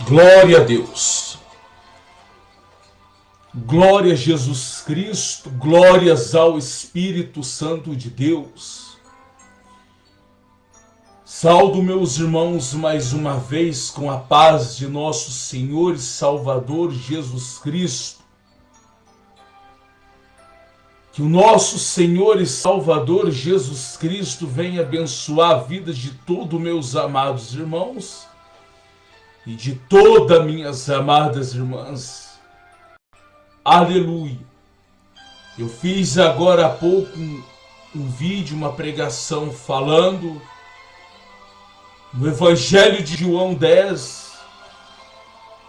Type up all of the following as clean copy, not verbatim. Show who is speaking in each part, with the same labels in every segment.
Speaker 1: Glória a Deus. Glória a Jesus Cristo, glórias ao Espírito Santo de Deus. Saúdo meus irmãos mais uma vez com a paz de nosso Senhor e Salvador Jesus Cristo. Que o nosso Senhor e Salvador Jesus Cristo venha abençoar a vida de todos meus amados irmãos e de todas minhas amadas irmãs. Aleluia. Eu fiz agora há pouco um vídeo, uma pregação falando no Evangelho de João 10,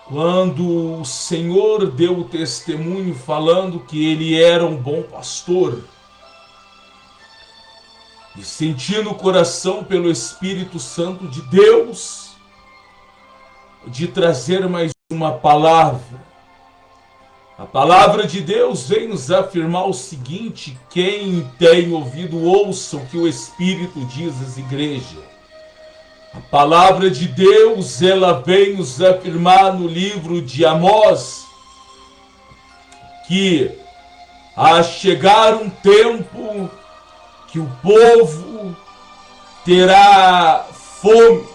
Speaker 1: quando o Senhor deu o testemunho falando que ele era um bom pastor. E senti no coração pelo Espírito Santo de Deus de trazer mais uma palavra. A palavra de Deus vem nos afirmar o seguinte: quem tem ouvido, ouça o que o Espírito diz às igrejas. A palavra de Deus, ela vem nos afirmar no livro de Amós que a chegar um tempo que o povo terá fome,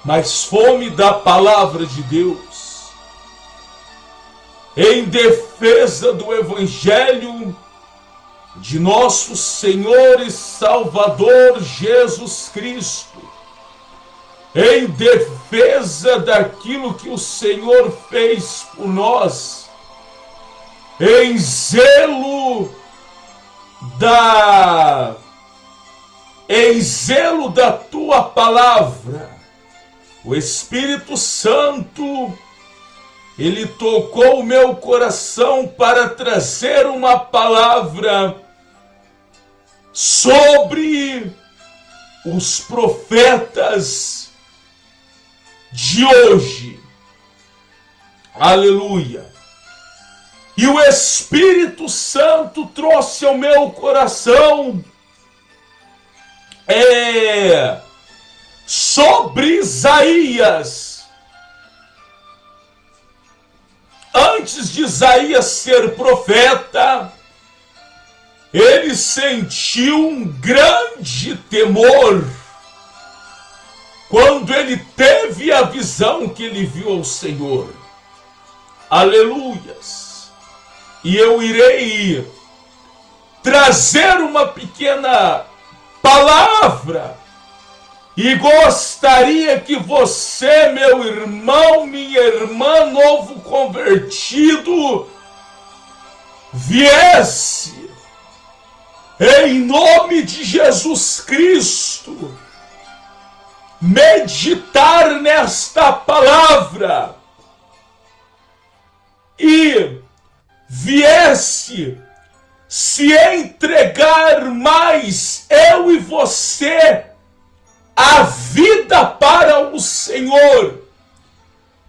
Speaker 1: mas fome da palavra de Deus. Em defesa do Evangelho de nosso Senhor e Salvador Jesus Cristo, em defesa daquilo que o Senhor fez por nós, em zelo da tua palavra, o Espírito Santo, ele tocou o meu coração para trazer uma palavra sobre os profetas de hoje. Aleluia. E o Espírito Santo trouxe ao meu coração sobre Isaías. Antes de Isaías ser profeta, ele sentiu um grande temor quando ele teve a visão que ele viu ao Senhor. Aleluias! E eu irei trazer uma pequena palavra e gostaria que você, meu irmão, minha irmã, novo convertido, viesse em nome de Jesus Cristo meditar nesta palavra e viesse se entregar mais, eu e você, a vida para o Senhor,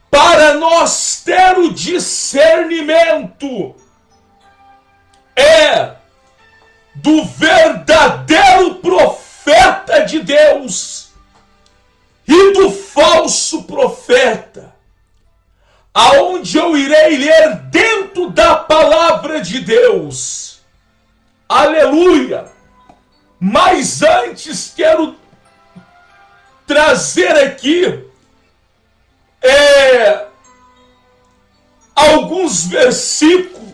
Speaker 1: para nós ter o discernimento do verdadeiro profeta de Deus e do falso profeta, aonde eu irei ler dentro da palavra de Deus. Aleluia! Mas antes quero trazer aqui alguns versículos,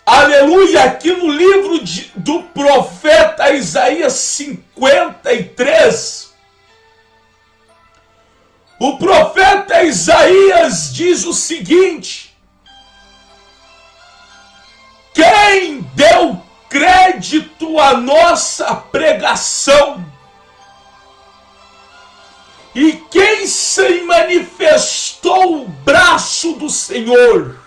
Speaker 1: aleluia, aqui no livro do profeta Isaías 53, o profeta Isaías diz o seguinte: quem deu crédito à nossa pregação e quem se manifestou o braço do Senhor?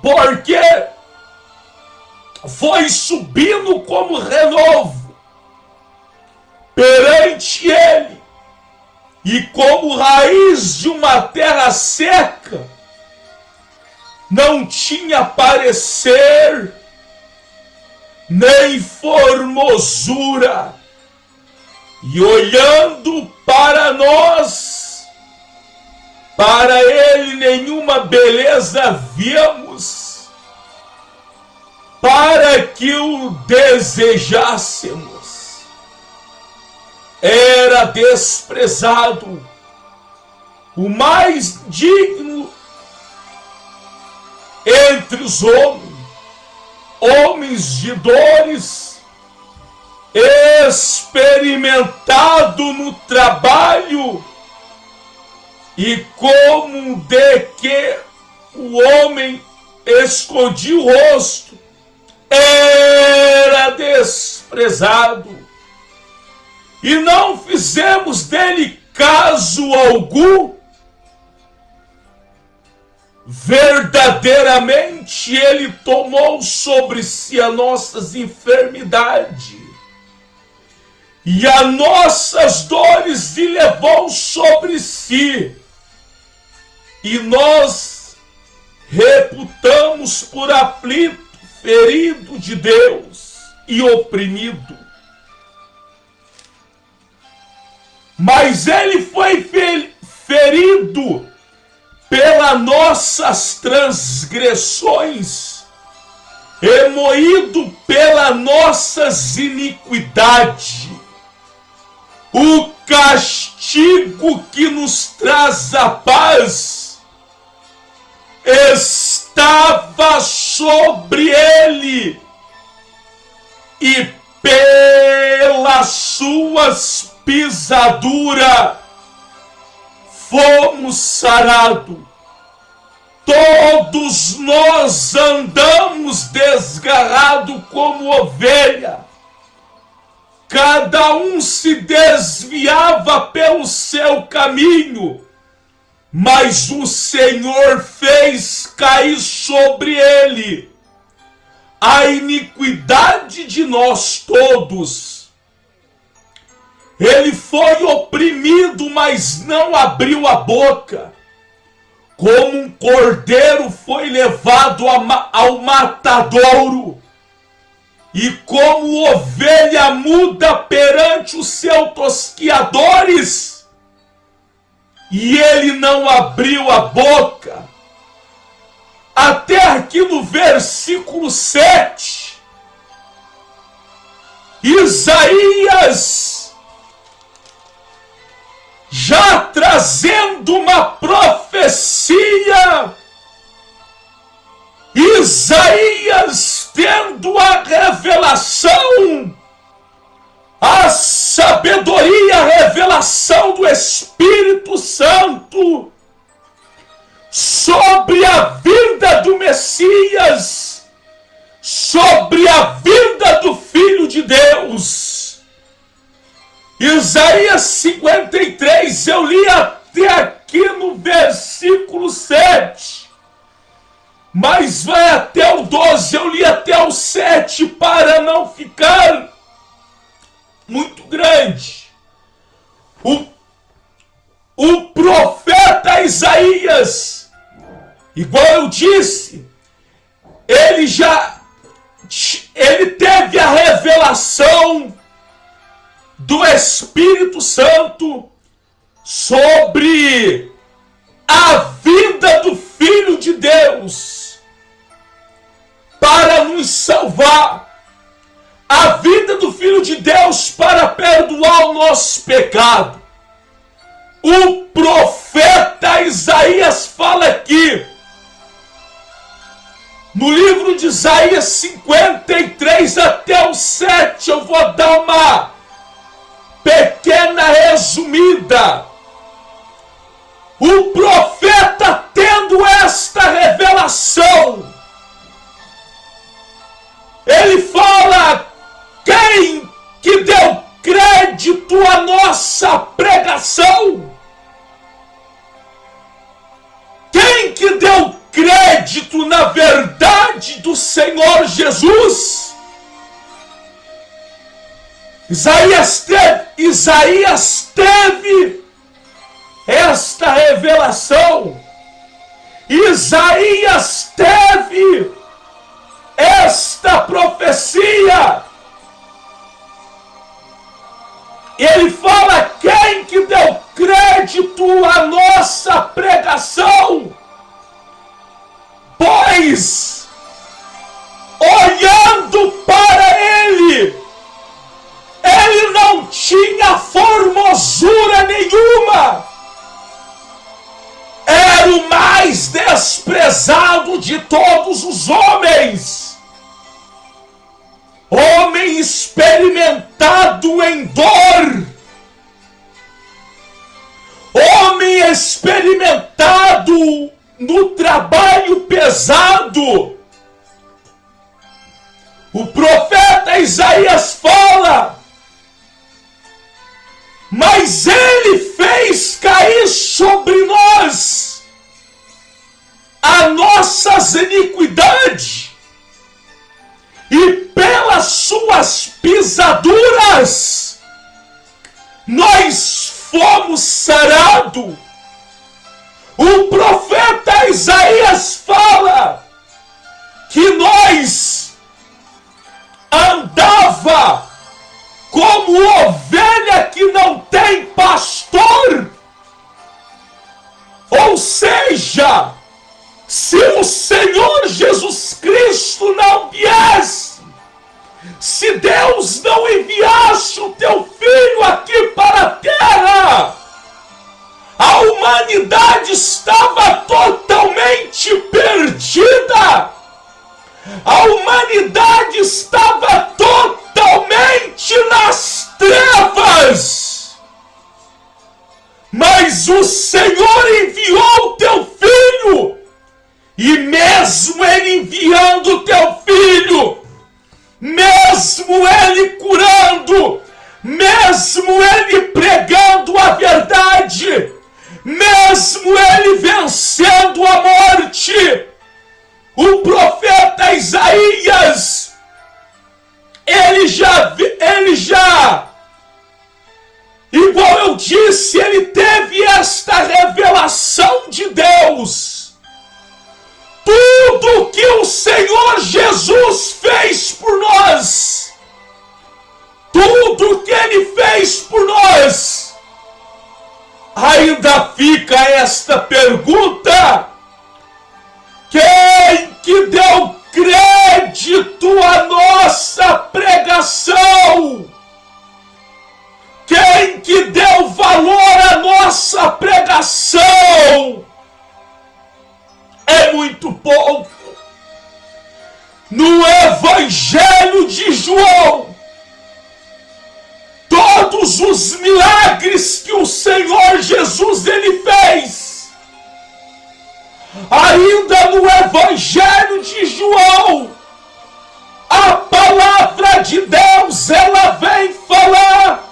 Speaker 1: Porque foi subindo como renovo perante ele, e como raiz de uma terra seca, não tinha parecer, nem formosura, E olhando para nós, para ele nenhuma beleza víamos, para que o desejássemos. Era desprezado, o mais digno entre os homens de dores, experimentado no trabalho, e como de que o homem escondia o rosto, era desprezado, e não fizemos dele caso algum. Verdadeiramente ele tomou sobre si as nossas enfermidades e as nossas dores e levou sobre si, e nós reputamos por aflito, ferido de Deus e oprimido. Mas ele foi ferido pelas nossas transgressões e moído pelas nossas iniquidades. O castigo que nos traz a paz estava sobre ele, e pelas suas pisaduras fomos sarados. Todos nós andamos desgarrados como ovelha, cada um se desviava pelo seu caminho, mas o Senhor fez cair sobre ele a iniquidade de nós todos. Ele foi oprimido, mas não abriu a boca. Como um cordeiro foi levado ao matadouro, e como ovelha muda perante os seus tosquiadores, e ele não abriu a boca. Até aqui no versículo 7, Isaías, já trazendo uma profecia, Isaías tendo a revelação, a sabedoria, a revelação do Espírito Santo sobre a vida do Messias, sobre a vida do Filho de Deus. Isaías 53, eu li até aqui no versículo 7, mas vai até o 12, eu li até o 7 para não ficar muito grande. O profeta Isaías, igual eu disse, ele teve a revelação do Espírito Santo sobre a vida do Filho de Deus para nos salvar, a vida do Filho de Deus para perdoar o nosso pecado. O profeta Isaías fala aqui no livro de Isaías 53 até o 7, eu vou dar uma pequena resumida. O profeta, tendo esta revelação, ele fala: quem que deu crédito à nossa pregação? Quem que deu crédito na verdade do Senhor Jesus? Isaías teve esta revelação. Isaías teve esta profecia. Ele fala: quem que deu crédito à nossa pregação? Pois, olhando para ele não tinha formosura nenhuma. Era o mais desprezado de todos os homens. Homem experimentado em dor. Homem experimentado no trabalho pesado. O profeta Isaías fala: mas ele fez cair sobre nós as nossas iniquidades, e pelas suas pisaduras nós fomos sarados. O profeta Isaías fala que nós andava como ovelha que não tem pastor. Ou seja, se o Senhor Jesus Cristo não viesse, se Deus não enviasse o teu Filho aqui para a terra, a humanidade estava totalmente perdida. A humanidade estava totalmente nas trevas. Mas o Senhor enviou o teu Filho. E mesmo Ele enviando o teu Filho, mesmo Ele curando, mesmo Ele pregando a verdade, mesmo Ele vencendo a morte, o profeta Isaías, ele já, igual eu disse, ele teve esta revelação de Deus. Tudo que o Senhor Jesus fez por nós, tudo que Ele fez por nós, ainda fica esta pergunta: quem que deu crédito à nossa pregação? Quem que deu valor à nossa pregação? É muito pouco. No Evangelho de João, todos os milagres que o Senhor Jesus ele fez, ainda no Evangelho de João, a palavra de Deus ela vem falar.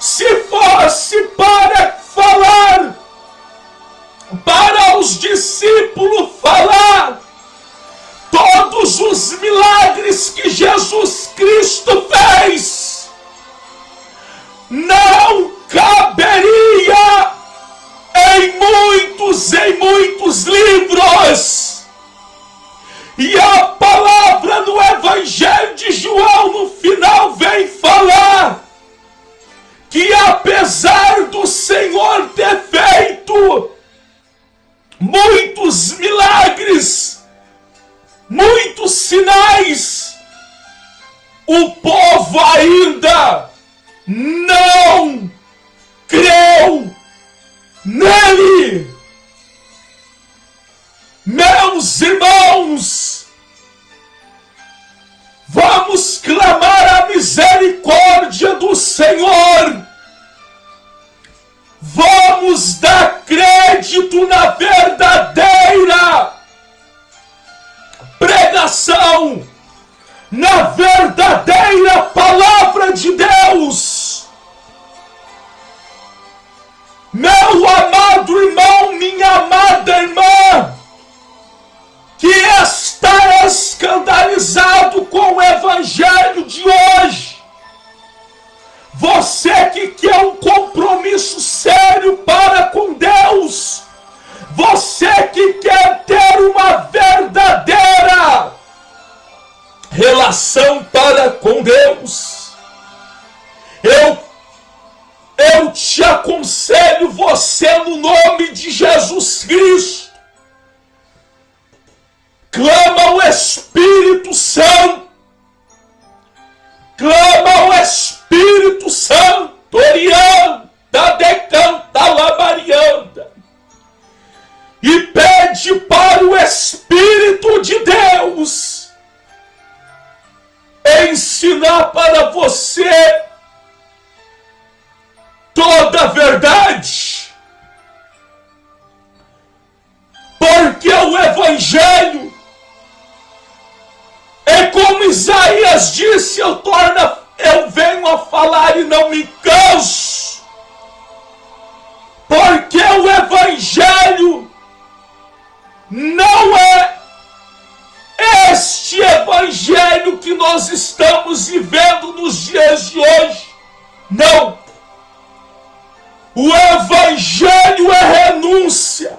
Speaker 1: Se fosse para falar, para os discípulos falar todos os milagres que Jesus Cristo fez, não caberia em muitos livros. E a palavra do Evangelho de João no final vem falar que apesar do Senhor ter feito muitos milagres, muitos sinais, o povo ainda não creu nele. Meus irmãos, vamos clamar a misericórdia do Senhor. Vamos dar crédito na verdadeira pregação, na verdadeira palavra de Deus. Meu amado irmão, minha amada irmã, que está escandalizado com o Evangelho de hoje, você que quer um compromisso sério para com Deus, você que quer ter uma verdadeira relação para com Deus, eu aconselho você no nome de Jesus Cristo. Clama o Espírito Santo. Clama o Espírito Santo. Orianda, decanta, labarianda. E pede para o Espírito de Deus ensinar para você toda a verdade. Porque o Evangelho é como Isaías disse, eu venho a falar e não me canso. Porque o Evangelho não é este Evangelho que nós estamos vivendo nos dias de hoje. Não. O Evangelho é renúncia.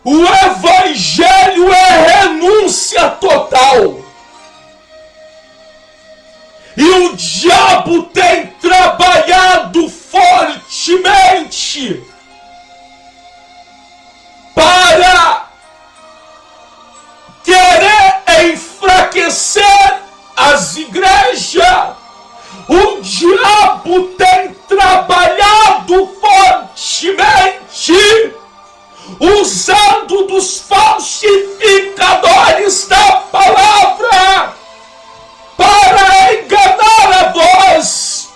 Speaker 1: O Evangelho é renúncia total. E o diabo tem trabalhado fortemente para querer enfraquecer as igrejas. O diabo tem trabalhado fortemente, usando dos falsificadores da palavra para enganar a vós.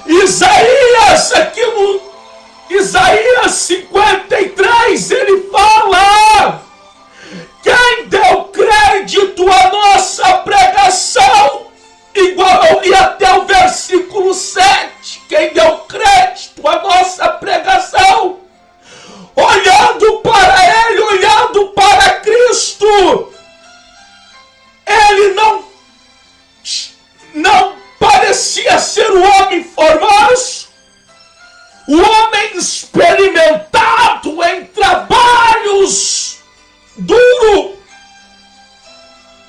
Speaker 1: Isaías, aqui no Isaías 53, ele fala: quem deu crédito à nossa pregação? Igual eu li até o versículo 7. Quem deu crédito à nossa pregação? Olhando para ele, olhando para Cristo, ele não parecia ser o homem formoso, o homem experimentado em trabalhos duros,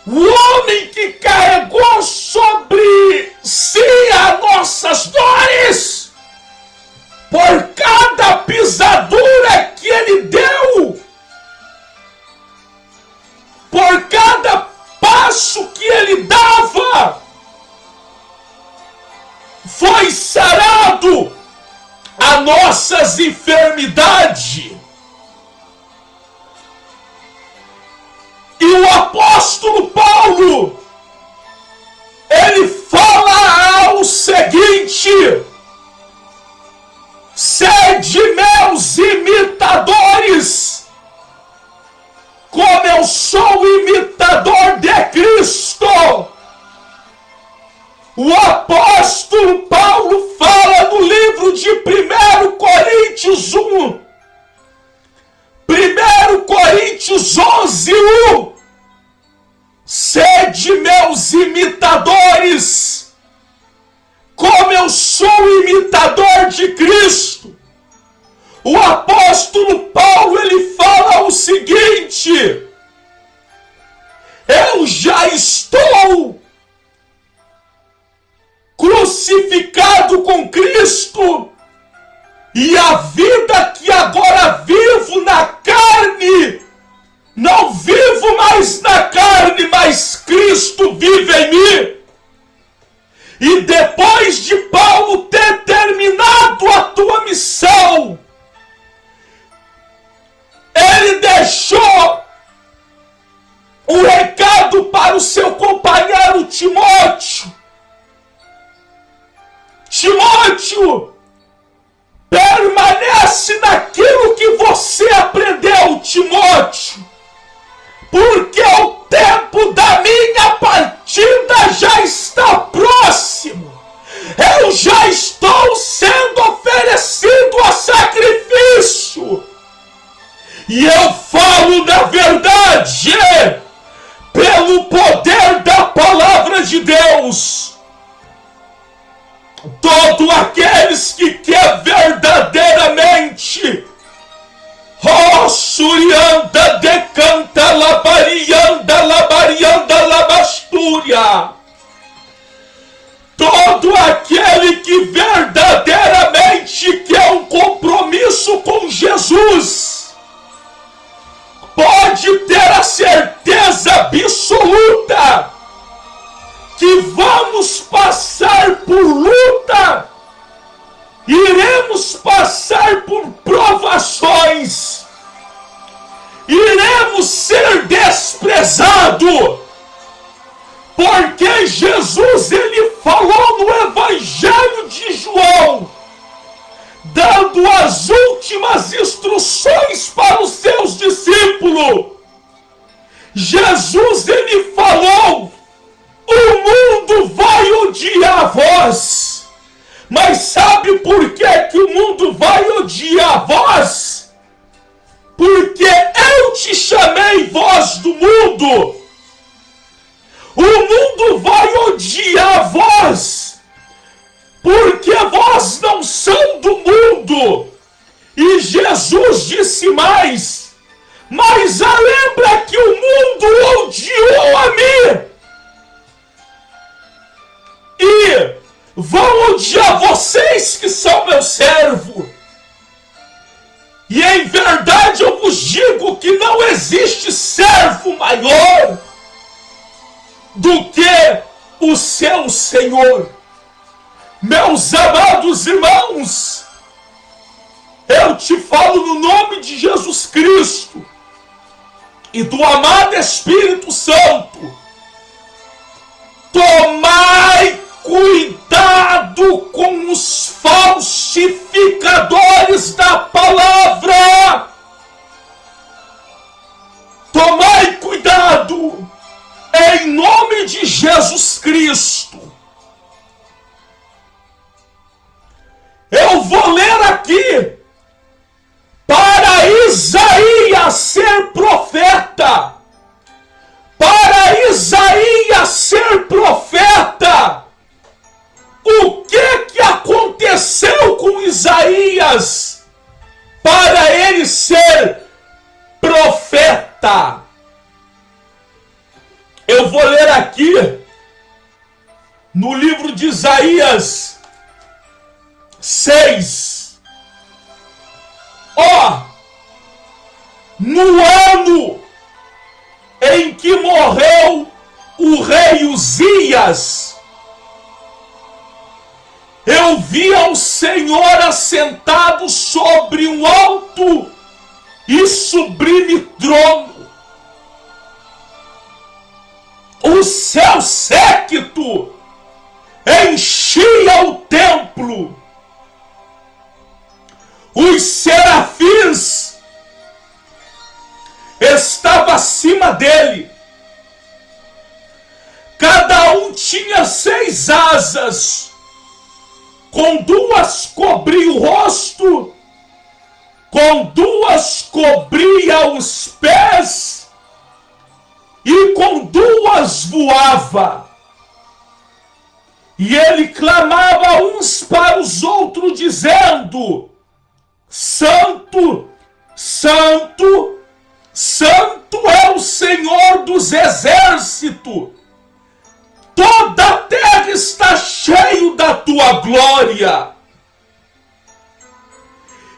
Speaker 1: o homem que carregou sobre si as nossas dores, por cada pisadura que ele deu, por cada passo que ele dava, foi sarado as nossas enfermidades. E o apóstolo Paulo, ele fala o seguinte: sede meus imitadores, como eu sou imitador de Cristo. O apóstolo Paulo fala no livro de 1 Coríntios 1, 1 Coríntios 11, 1. Sede meus imitadores, como eu sou imitador de Cristo. O apóstolo Paulo, ele fala o seguinte: eu já estou crucificado com Cristo, e a vida que agora vivo na carne, não vivo mais na carne, mas Cristo vive em mim. E depois de Paulo ter terminado a tua missão, ele deixou um recado para o seu companheiro Timóteo. Timóteo, permanece naquilo que você aprendeu, Timóteo, porque o tempo da minha partida já está próximo. Eu já estou sendo oferecido a sacrifício. E eu falo da verdade, pelo poder da palavra de Deus. Todos aqueles que quer verdadeiramente, Surianda, decanta, labarianda, labastúria. Todo aquele que verdadeiramente situações, iremos ser desprezados, porque Jesus, ele falou no Evangelho de João, dando as últimas instruções para os seus discípulos. Jesus, ele falou: o mundo vai odiar vós. Mas sabe por que o mundo vai odiar vós? Porque eu te chamei vós do mundo. O mundo vai odiar vós, porque vós não são do mundo. E Jesus disse mais: mas lembra que o mundo odiou a mim. E vão odiar vocês que são meus servos. E em verdade eu vos digo que não existe servo maior do que o seu Senhor. Meus amados irmãos, eu te falo no nome de Jesus Cristo e do amado Espírito Santo: tomai cuidado com os falsificadores da palavra. Tomai cuidado, em nome de Jesus Cristo. Eu vou ler aqui para Isaías ser profeta. Para Isaías ser profeta. O que aconteceu com Isaías para ele ser profeta? Eu vou ler aqui no livro de Isaías 6. No ano em que morreu o rei Uzias, eu vi ao Senhor assentado sobre um alto e sublime trono. O seu séquito enchia o templo. Os serafins estavam acima dele. Cada um tinha 6 asas. Com 2 cobria o rosto, com 2 cobria os pés, e com 2 voava. E ele clamava uns para os outros, dizendo: Santo, Santo, Santo é o Senhor dos exércitos. Toda a terra está cheia da tua glória.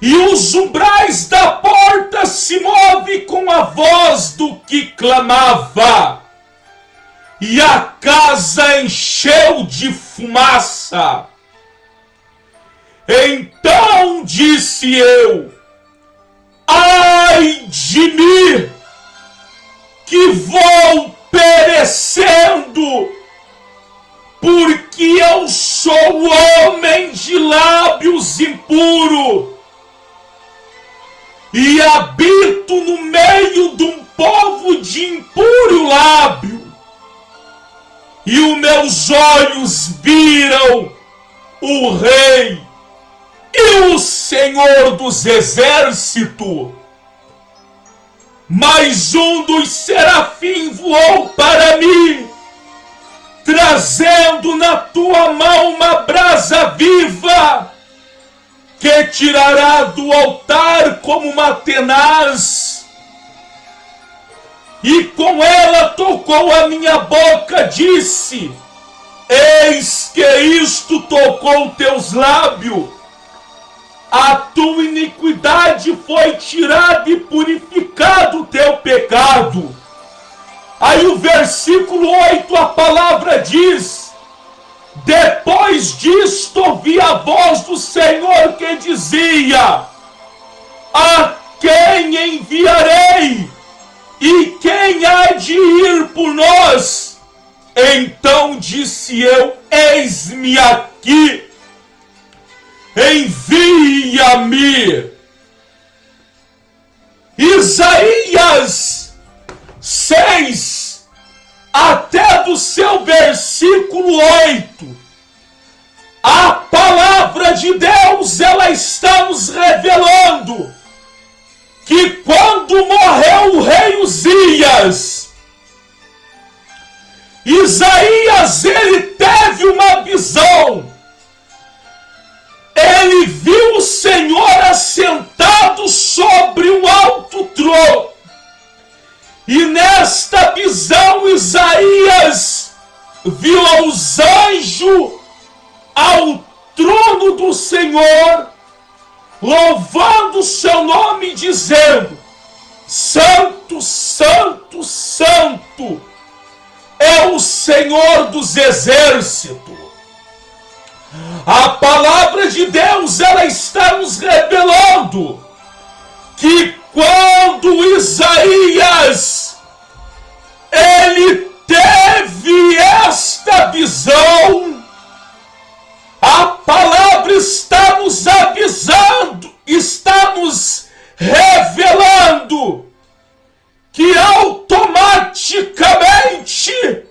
Speaker 1: E os umbrais da porta se movem com a voz do que clamava. E a casa encheu de fumaça. Então disse eu: ai de mim, que vou perecendo, porque eu sou homem de lábios impuros, e habito no meio de um povo de impuro lábio, e os meus olhos viram o Rei e o Senhor dos exércitos. Mas um dos serafins voou para mim, trazendo na tua mão uma brasa viva, que tirará do altar como uma tenaz. E com ela tocou a minha boca, disse: eis que isto tocou teus lábios, a tua iniquidade foi tirada e purificado o teu pecado. Aí o versículo 8, a palavra diz: depois disto ouvi a voz do Senhor que dizia: enviarei? E quem há de ir por nós? Então disse eu: eis-me aqui, envia-me. Isaías 6, até do seu versículo 8, a palavra de Deus, ela está nos revelando que quando morreu o rei Uzias, Isaías, ele teve uma visão. Ele viu o Senhor assentado sobre um alto trono. E nesta visão, Isaías viu os anjos ao trono do Senhor, louvando o seu nome, dizendo: Santo, Santo, Santo é o Senhor dos exércitos. A palavra de Deus, ela está nos revelando que quando Isaías ele teve esta visão, a palavra está nos avisando, está nos revelando que automaticamente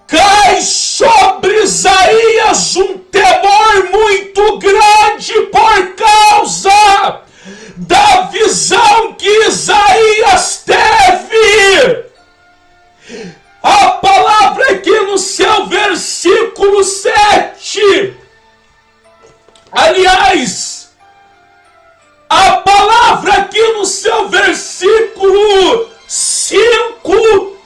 Speaker 1: cai sobre Isaías um temor muito grande por causa da visão que Isaías teve. A palavra aqui no seu versículo 7, aliás, a palavra aqui no seu versículo 5,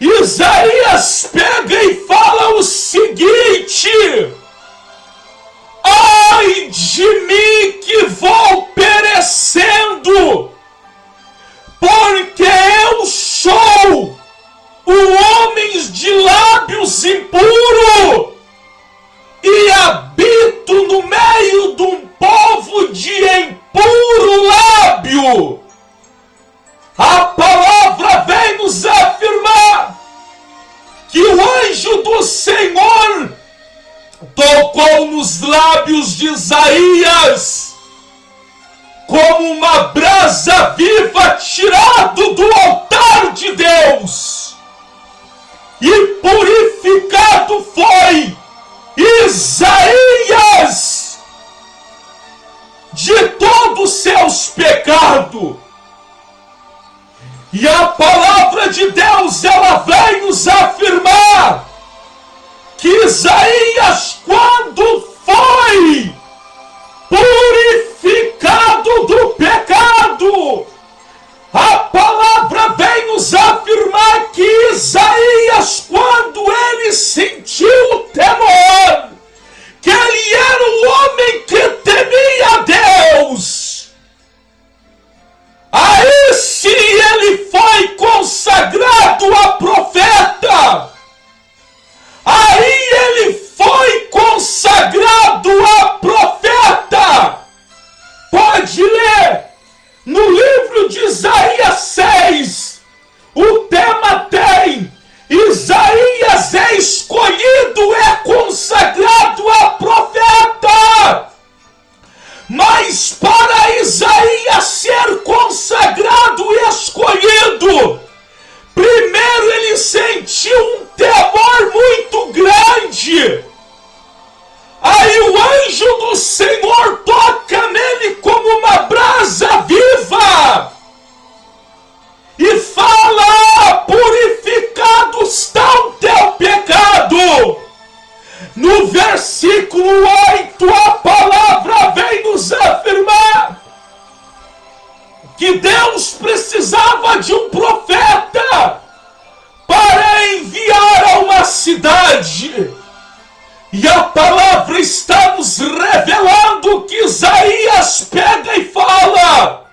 Speaker 1: Isaías pega e fala o seguinte: ai de mim que vou perecendo, porque eu sou um homem de lábios impuros e habito no meio de um povo de impuro lábio. A palavra vem nos afirmar que o anjo do Senhor tocou nos lábios de Isaías como uma brasa viva tirado do altar de Deus, e purificado foi Isaías de todos os seus pecados. E a palavra de Deus, ela vem nos afirmar que Isaías, quando foi purificado do pecado, a palavra vem nos afirmar que Isaías, quando ele sentiu o temor, que ele era um homem que temia a Deus, aí sim ele foi consagrado a profeta. Aí ele foi consagrado a profeta. Pode ler no livro de Isaías 6. O tema tem: Isaías é escolhido, é consagrado a profeta. Mas para Isaías ser consagrado e escolhido, primeiro ele sentiu um temor muito grande. Aí o anjo do Senhor toca nele como uma brasa viva e fala: purificado está o teu pecado. No versículo 8, a palavra vem nos afirmar que Deus precisava de um profeta para enviar a uma cidade. E a palavra está nos revelando que Isaías pega e fala: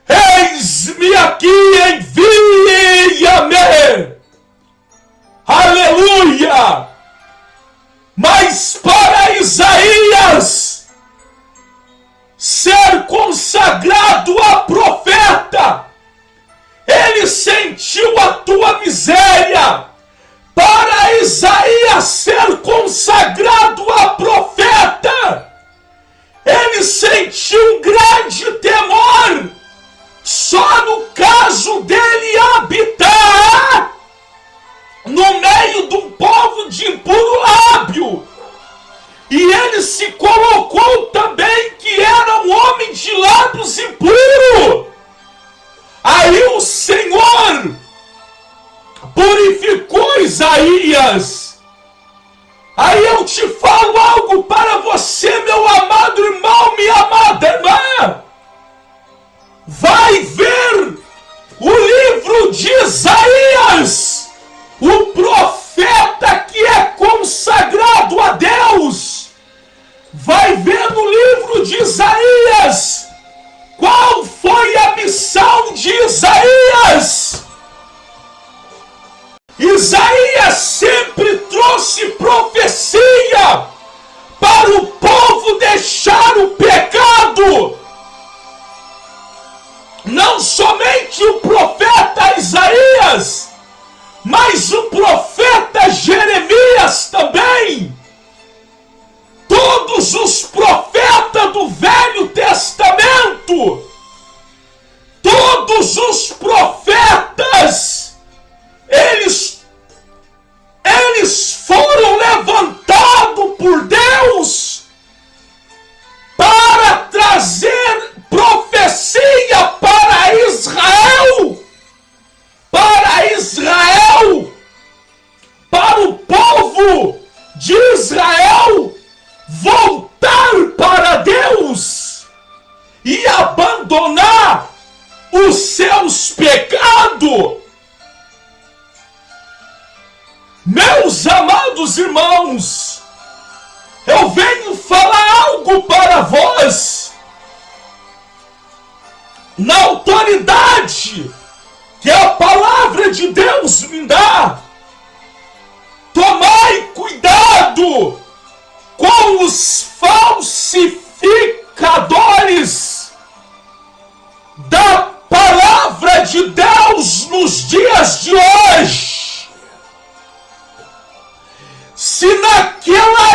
Speaker 1: eis-me aqui, envia-me. Aleluia! Mas para Isaías ser consagrado consagrado a profeta. Ele sentiu a tua miséria. Para Isaías ser consagrado a profeta, ele sentiu um grande temor. Só no caso dele habitar no meio de um povo de impuro lábio. E ele se colocou também que era um homem de lábios impuros. Aí o Senhor purificou Isaías. Aí eu te falo algo para você, meu amado irmão, minha amada irmã. Vai ver o livro de Isaías, o profeta que é consagrado a Deus. Vai ver no livro de Isaías qual foi a missão de Isaías. Isaías sempre trouxe profecia para o povo deixar o pecado. Não somente o profeta Isaías, mas o profeta Jeremias também. Todos os profetas do Velho Testamento, todos os profetas, eles foram levantados por Deus para trazer profecia para Israel, para o povo de Israel voltar para Deus e abandonar os seus pecados. Meus amados irmãos, eu venho falar algo para vós, na autoridade que a palavra de Deus me dá. Tomai cuidado com os falsificadores da palavra de Deus nos dias de hoje. Se naquela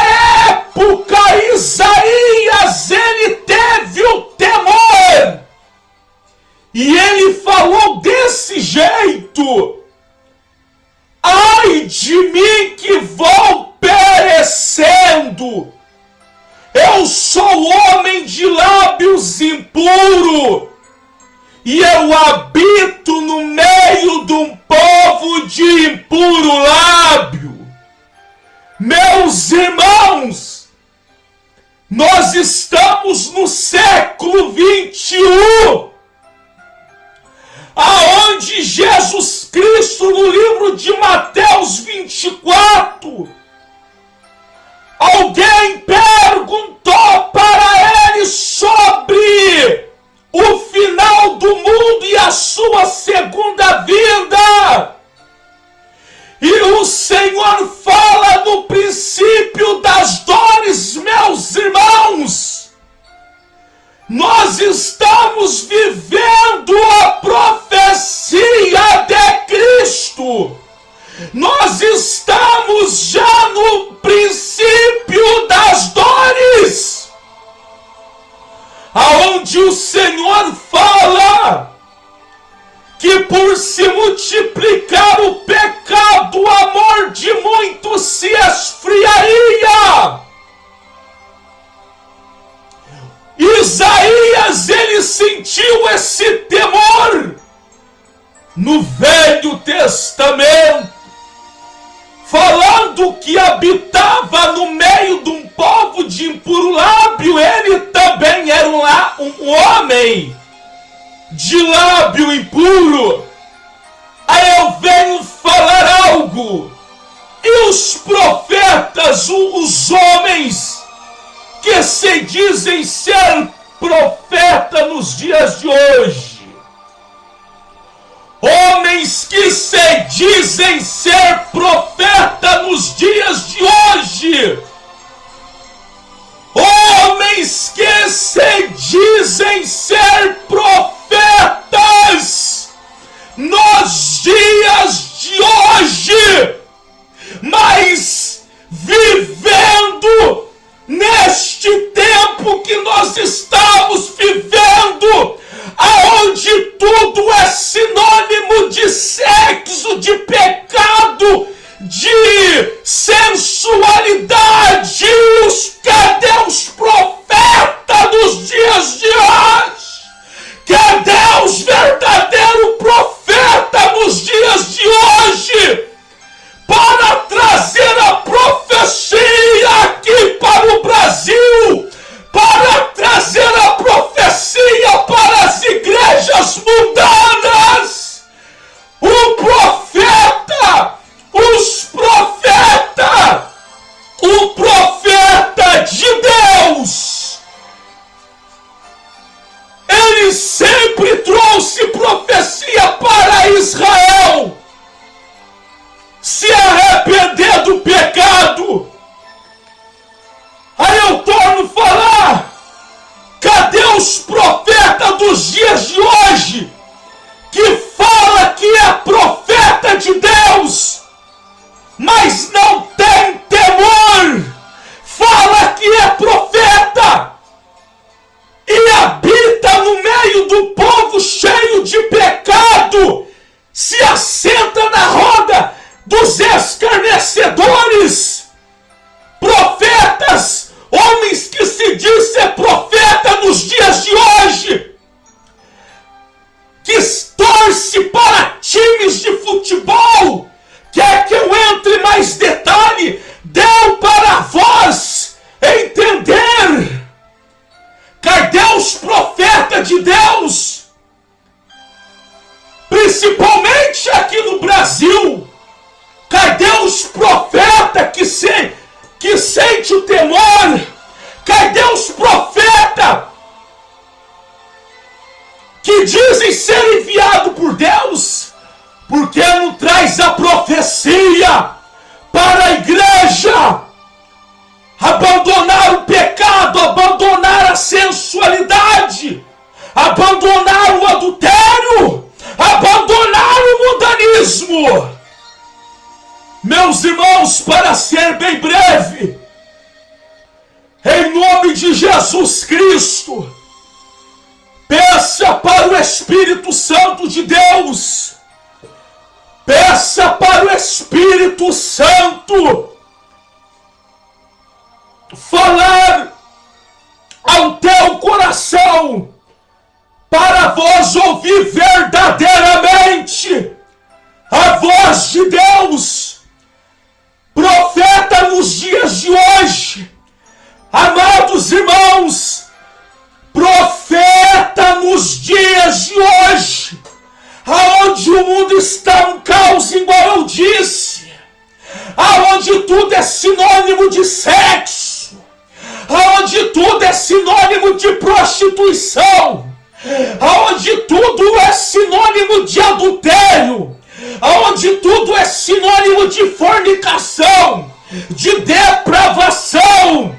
Speaker 1: época Isaías ele teve o temor e ele falou desse jeito: ai de mim que vou perecendo, eu sou homem de lábios impuros e eu habito no meio de um povo de impuro lábio. Meus irmãos, nós estamos no século 21, aonde Jesus Cristo, no livro de Mateus 24, alguém perguntou para ele sobre o final do mundo e a sua segunda vinda. E o Senhor fala no princípio das dores, meus irmãos. Nós estamos vivendo a profecia de Cristo. Nós estamos já no princípio das dores, aonde o Senhor fala que por se multiplicar o pecado, o amor de muitos se esfriaria. Isaías, ele sentiu esse temor no Velho Testamento, falando que habitava no meio de um povo de impuro lábio. Ele também era um homem de lábio impuro. Aí eu venho falar algo. E os profetas, os homens que se dizem ser profeta nos dias de hoje, homens que se dizem ser profeta nos dias de hoje, homens que se dizem ser profetas nos dias de hoje, mas vivendo neste tempo que nós estamos vivendo, aonde tudo é sinônimo de sexo, de pecado, de sensualidade. Cadê os profetas dos dias de hoje? Cadê os verdadeiros profetas nos dias de hoje? Para trazer a profecia aqui para o Brasil, para trazer a profecia para as igrejas mundanas. O profeta de Deus, ele sempre trouxe profecia para Israel se arrepender do pecado. Aí eu torno a falar, cadê os profetas dos dias de hoje que fala que é profeta de Deus, mas não tem temor? Fala que é profeta e habita no meio do povo cheio de pecado, se assenta na roda dos escarnecedores. Profetas, homens que se diz ser profeta nos dias de hoje, que torce para times de futebol. Quer que eu entre em mais detalhe? Deu para vós entender. Cadê os profetas de Deus? Principalmente aqui no Brasil. Cadê os profetas que sente o temor? Cadê os profetas que dizem ser enviados por Deus? Porque não traz a profecia para a igreja abandonar o pecado, abandonar a sensualidade, abandonar o adultério, abandonar o mundanismo. Meus irmãos, para ser bem breve, em nome de Jesus Cristo, peça para o Espírito Santo de Deus, peça para o Espírito Santo falar ao teu coração, para vós ouvir verdadeiramente a voz de Deus. Profeta nos dias de hoje, amados irmãos, profeta nos dias de hoje, aonde o mundo está um caos, igual eu disse, aonde tudo é sinônimo de sexo, aonde tudo é sinônimo de prostituição, aonde tudo é sinônimo de adultério, aonde tudo é sinônimo de fornicação, de depravação.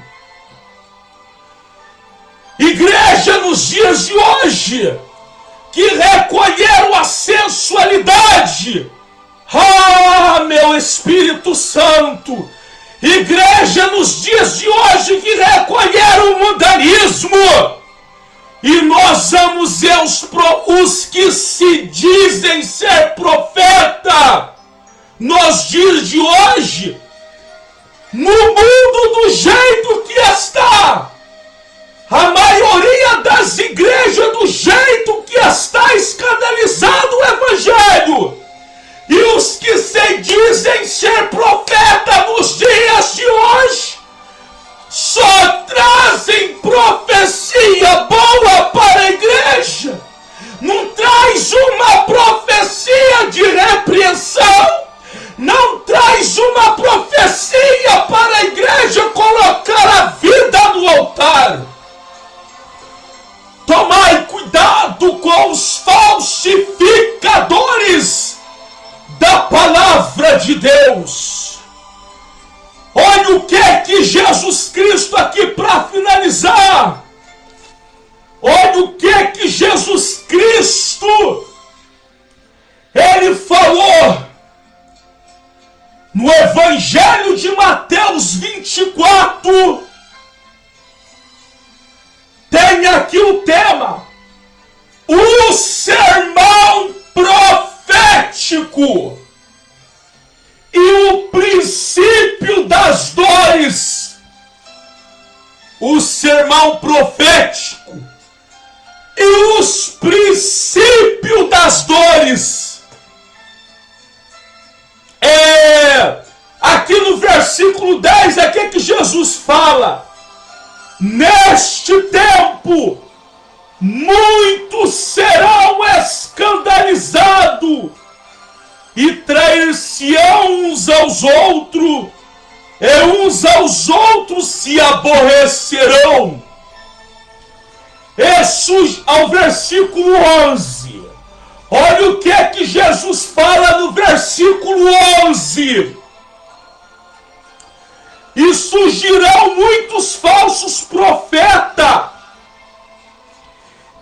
Speaker 1: Igreja nos dias de hoje que recolheram a sensualidade. Ah, meu Espírito Santo! Igreja nos dias de hoje que recolheram o mundanismo. E nós vamos ver os que se dizem ser profeta nos dias de hoje, no mundo do jeito que está. A maioria das igrejas do jeito que está escandalizado o Evangelho. E os que se dizem ser profeta nos dias de hoje só trazem profecia boa para a igreja. Não traz uma profecia de repreensão. Não traz uma profecia para a igreja colocar a vida no altar. Tomai cuidado com os falsificadores da palavra de Deus. Olha olha o que Jesus Cristo aqui para finalizar. Olha o que Jesus Cristo ele falou no Evangelho de Mateus 24. Tem aqui o tema: o sermão profético e o princípio das dores. O sermão profético e os princípios das dores. Aqui no versículo 10, aqui que Jesus fala: neste tempo, muitos serão escandalizados e trair-se-ão uns aos outros, e uns aos outros se aborrecerão. Isso ao versículo 11. Olha o que Jesus fala no versículo 11. E surgirão muitos falsos profetas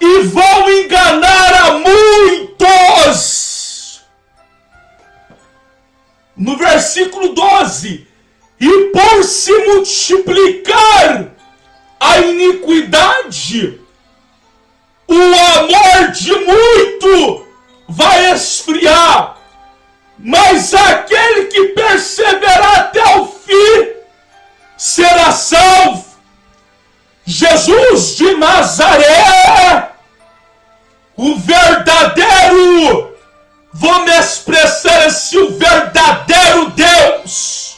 Speaker 1: e vão enganar a muitos. No versículo 12. E por se multiplicar a iniquidade, o amor de muito vai esfriar, mas aquele que perseverar até o fim será salvo. Jesus de Nazaré, o verdadeiro, vou me expressar assim, o verdadeiro Deus.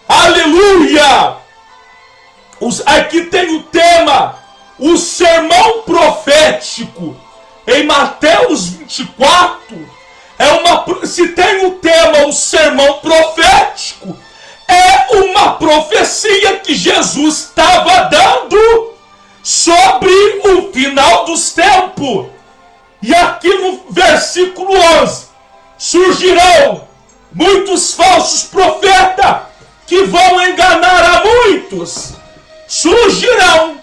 Speaker 1: Aleluia! Aqui tem o tema, o sermão profético. Em Mateus 24, se tem o tema, o sermão profético, é uma profecia que Jesus estava dando sobre o final dos tempos. E aqui no versículo 11, surgirão muitos falsos profetas que vão enganar a muitos. Surgirão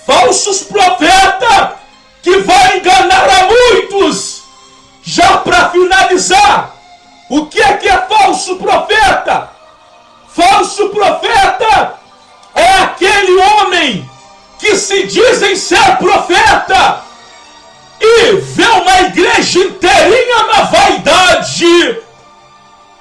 Speaker 1: falsos profetas que vai enganar a muitos. Já para finalizar, o que é falso profeta? Falso profeta é aquele homem que se dizem ser profeta e vê uma igreja inteirinha na vaidade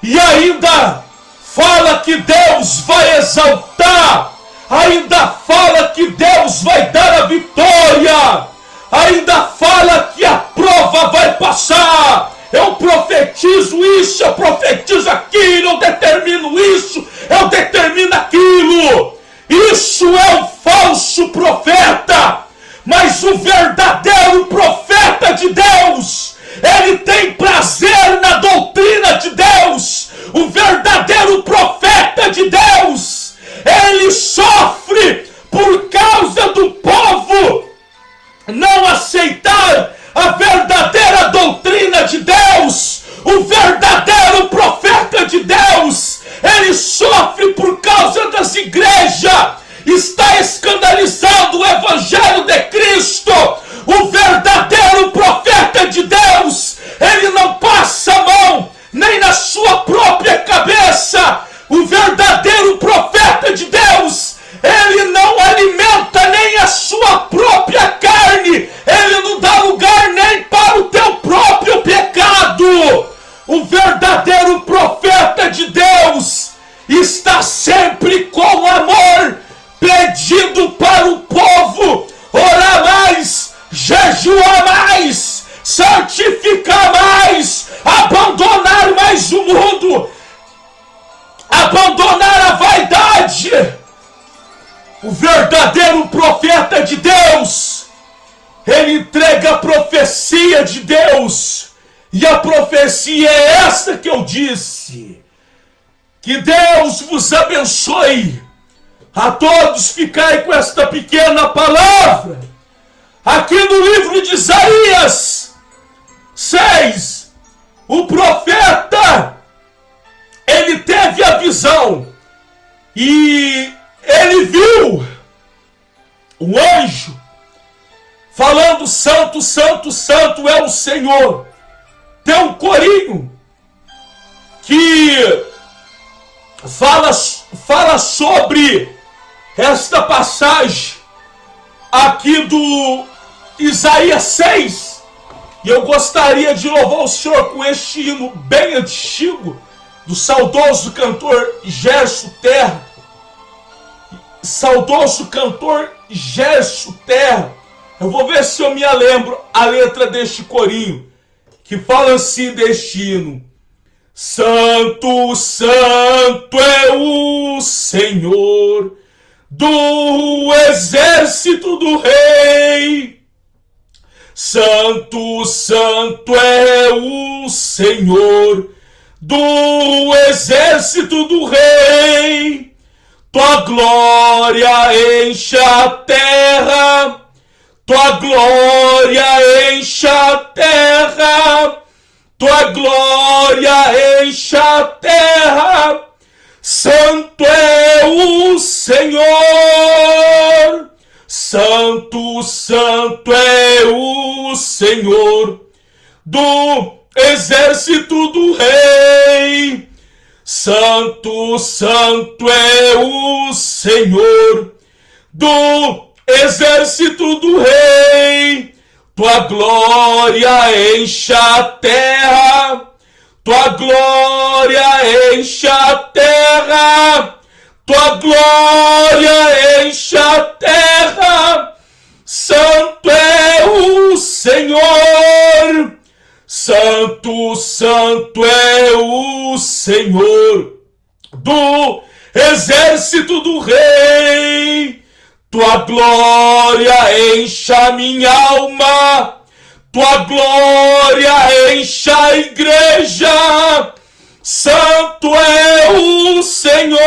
Speaker 1: e ainda fala que Deus vai exaltar, ainda fala que Deus vai dar a vitória, ainda fala que a prova vai passar. Eu profetizo isso, eu profetizo aquilo, eu determino isso, eu determino aquilo. Isso é um falso profeta. Mas o verdadeiro profeta de Deus, ele tem prazer na doutrina de Deus. O verdadeiro profeta de Deus, ele sofre por causa do povo não aceitar a verdadeira doutrina de Deus. O verdadeiro profeta de Deus, ele sofre por causa das igrejas, está escandalizando o evangelho de Cristo. O verdadeiro profeta de Deus, ele não passa a mão nem na sua própria cabeça. O verdadeiro profeta de Deus, ele não alimenta nem a sua própria carne, ele não dá lugar nem para o teu próprio pecado. O verdadeiro profeta de Deus está sempre com amor, pedindo para o povo orar mais, jejuar mais, santificar mais, abandonar mais o mundo, abandonar a vaidade. O verdadeiro profeta de Deus, ele entrega a profecia de Deus, e a profecia é essa que eu disse. Que Deus vos abençoe. A todos ficai com esta pequena palavra. Aqui no livro de Isaías 6, o profeta, ele teve a visão E ele viu um anjo falando: Santo, Santo, Santo é o Senhor. Tem um corinho que fala sobre esta passagem aqui do Isaías 6. E eu gostaria de louvar o Senhor com este hino bem antigo do saudoso cantor Gerson Terra. Saudoso cantor Gerson Terra. Eu vou ver se eu me lembro a letra deste corinho, que fala assim deste hino: Santo, Santo é o Senhor do exército do Rei. Santo, Santo é o Senhor do exército do Rei. Tua glória enche a terra, tua glória enche a terra, tua glória enche a terra. Santo é o Senhor, Santo, Santo é o Senhor do exército do Rei. Santo, Santo é o Senhor do exército do Rei. Tua glória enche a terra, tua glória enche a terra, tua glória enche a terra. Santo é o Senhor, Santo, Santo é o Senhor do exército do Rei. Tua glória enche a minha alma, tua glória enche a igreja. Santo é o Senhor,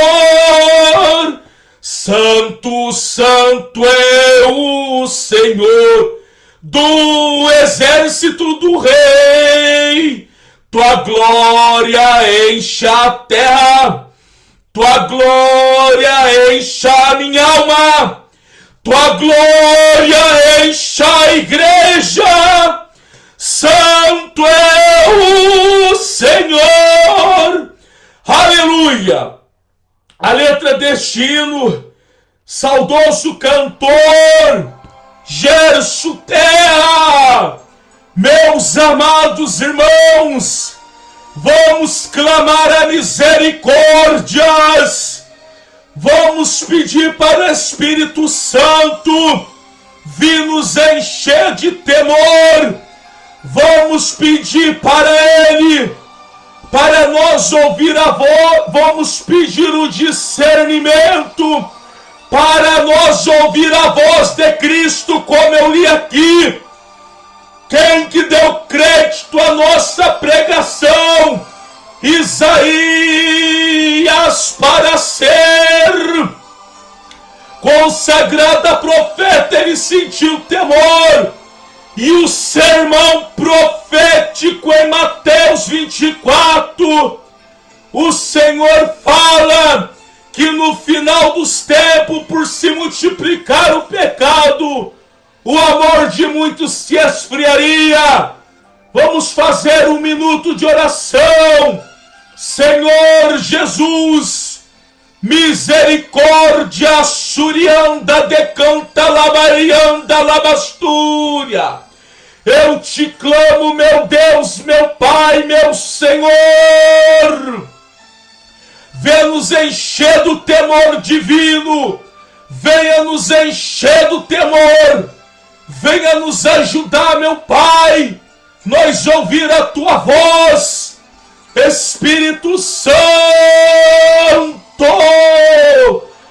Speaker 1: Santo, Santo é o Senhor do exército do Rei. Tua glória enche a terra, tua glória enche a minha alma, tua glória enche a igreja. Santo é o Senhor. Aleluia. A letra deste hino, saudoso cantor Gerson Terra. Meus amados irmãos, vamos clamar a misericórdias. Vamos pedir para o Espírito Santo vir nos encher de temor. Vamos pedir para Ele, para nós ouvir a voz. Vamos pedir o discernimento para nós ouvir a voz de Cristo, como eu li aqui. Quem que deu crédito à nossa pregação? Isaías, para ser consagrada profeta, ele sentiu temor. E o sermão profético em Mateus 24, o Senhor fala que no final dos tempos, por se multiplicar o pecado, o amor de muitos se esfriaria. Vamos fazer um minuto de oração. Senhor Jesus, misericórdia, surianda, decanta, labarianda, labastúria. Eu te clamo, meu Deus, meu Pai, meu Senhor. Venha nos encher do temor divino. Venha nos encher do temor. Venha nos ajudar, meu Pai, nós ouvir a Tua voz. Espírito Santo,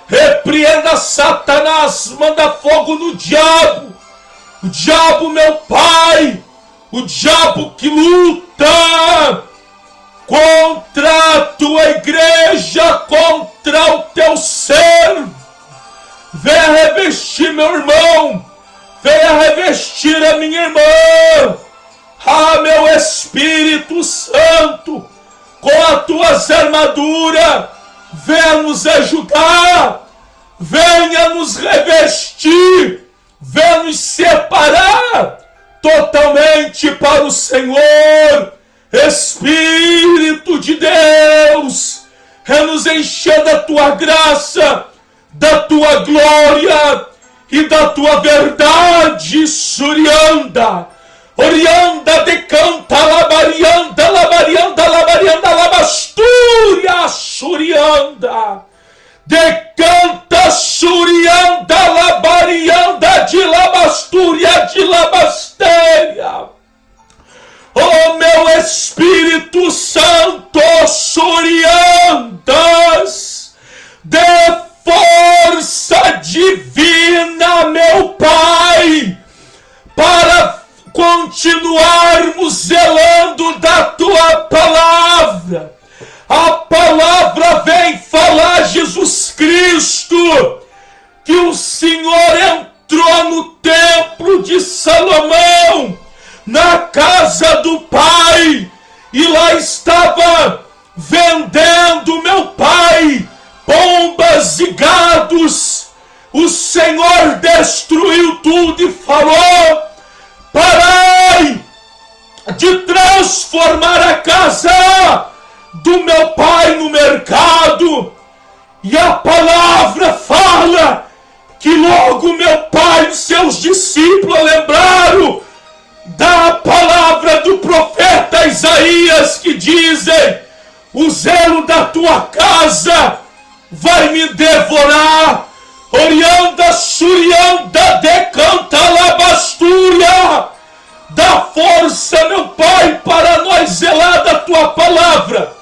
Speaker 1: repreenda Satanás, manda fogo no diabo. O diabo, meu Pai, o diabo que luta contra a Tua igreja, contra o Teu servo. Venha revestir meu irmão, venha revestir a minha irmã. Ah, meu Espírito Santo, com as tuas armaduras, venha nos ajudar, venha nos revestir, venha nos separar totalmente para o Senhor. Espírito de Deus, venha nos encher da tua graça, da tua glória e da tua verdade. Surianda, orianda de canta, labarianda, labarianda, labarianda, labastúria, surianda, de canta, surianda, labarianda, de labastúria, de labastéria. Oh, meu Espírito Santo, suriandas, de força divina, meu Pai, para continuarmos zelando da tua palavra. A palavra vem falar, Jesus Cristo, que o Senhor entrou no templo de Salomão, na casa do Pai, e lá estava vendendo, meu Pai, pombas e gados. O Senhor destruiu tudo e falou: parai de transformar a casa do meu Pai no mercado. E a palavra fala que logo meu Pai e seus discípulos lembraram da palavra do profeta Isaías, que dizem: o zelo da tua casa vai me devorar. Orianda, surianda, decanta, labastúria. Dá força, meu Pai, para nós zelar da tua palavra.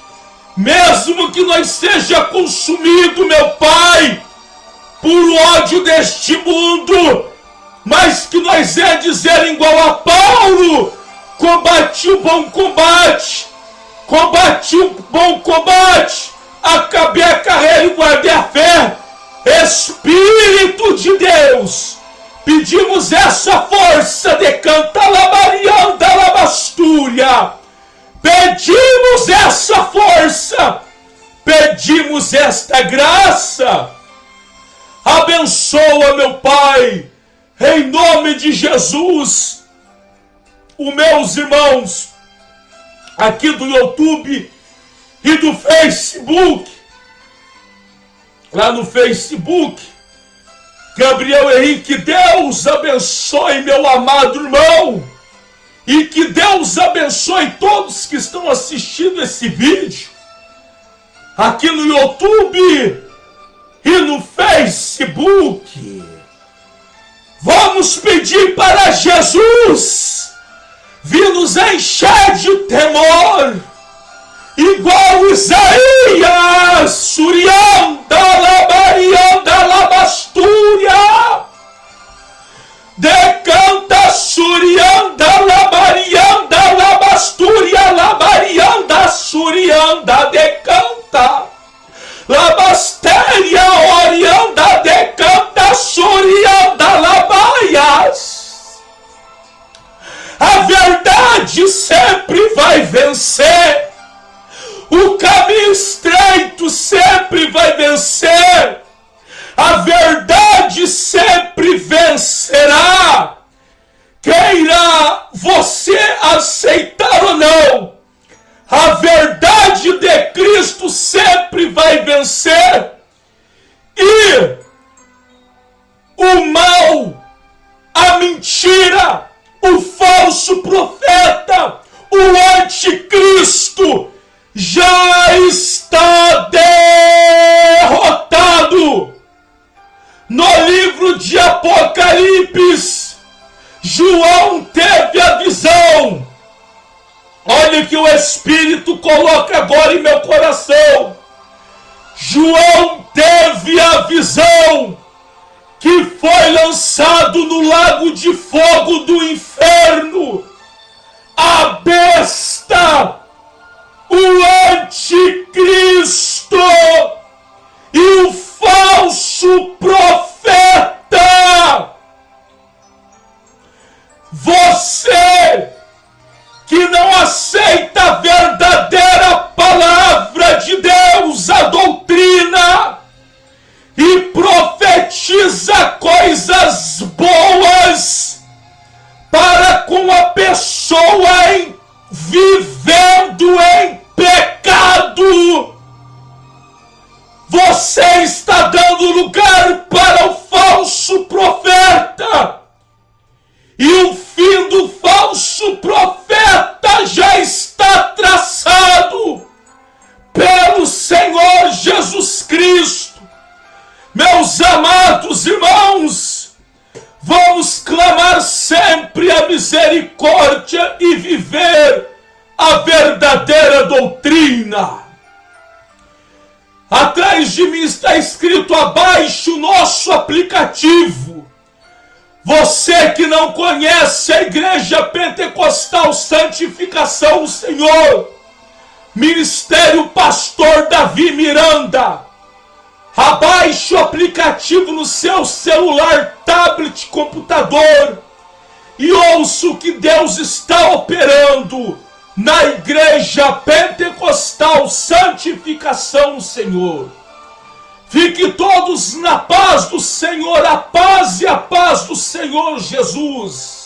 Speaker 1: Mesmo que nós seja consumido, meu Pai, por ódio deste mundo, mas que nós é dizer igual a Paulo: combati o bom combate, combati o bom combate, acabei a carreira e guardei a fé. Espírito de Deus, pedimos essa força de canta, labarianda, labastúria. Pedimos essa força, pedimos esta graça. Abençoa, meu Pai, em nome de Jesus, os meus irmãos aqui do YouTube e do Facebook. Lá no Facebook, Gabriel Henrique, Deus abençoe meu amado irmão, e que Deus abençoe todos que estão assistindo esse vídeo aqui no YouTube e no Facebook. Vamos pedir para Jesus vir nos encher de temor, igual Isaías, surianda, labarianda, labastúria, decanta, surianda, labarianda, labastúria, labarianda, surianda, decanta, labastéria, orianda, decanta, surianda, labaias. A verdade sempre vai vencer. O caminho estreito sempre vai vencer. A verdade sempre vencerá. Queira você aceitar ou não, a verdade de Cristo sempre vai vencer. E o mal, a mentira, o falso profeta, o anticristo já está derrotado. No livro de Apocalipse, João teve a visão. Olha o que o Espírito coloca agora em meu coração. João teve a visão que foi lançado no lago de fogo do inferno a besta, o anticristo e o falso profeta. Você que não aceita a verdadeira palavra de Deus, a doutrina misericórdia e viver a verdadeira doutrina. Atrás de mim está escrito abaixo o nosso aplicativo. Você que não conhece a Igreja Pentecostal Santificação do Senhor, Ministério Pastor Davi Miranda, abaixe o aplicativo no seu celular, tablet, computador e ouça o que Deus está operando na Igreja Pentecostal Santificação do Senhor. Fique todos na paz do Senhor, a paz e a paz do Senhor Jesus.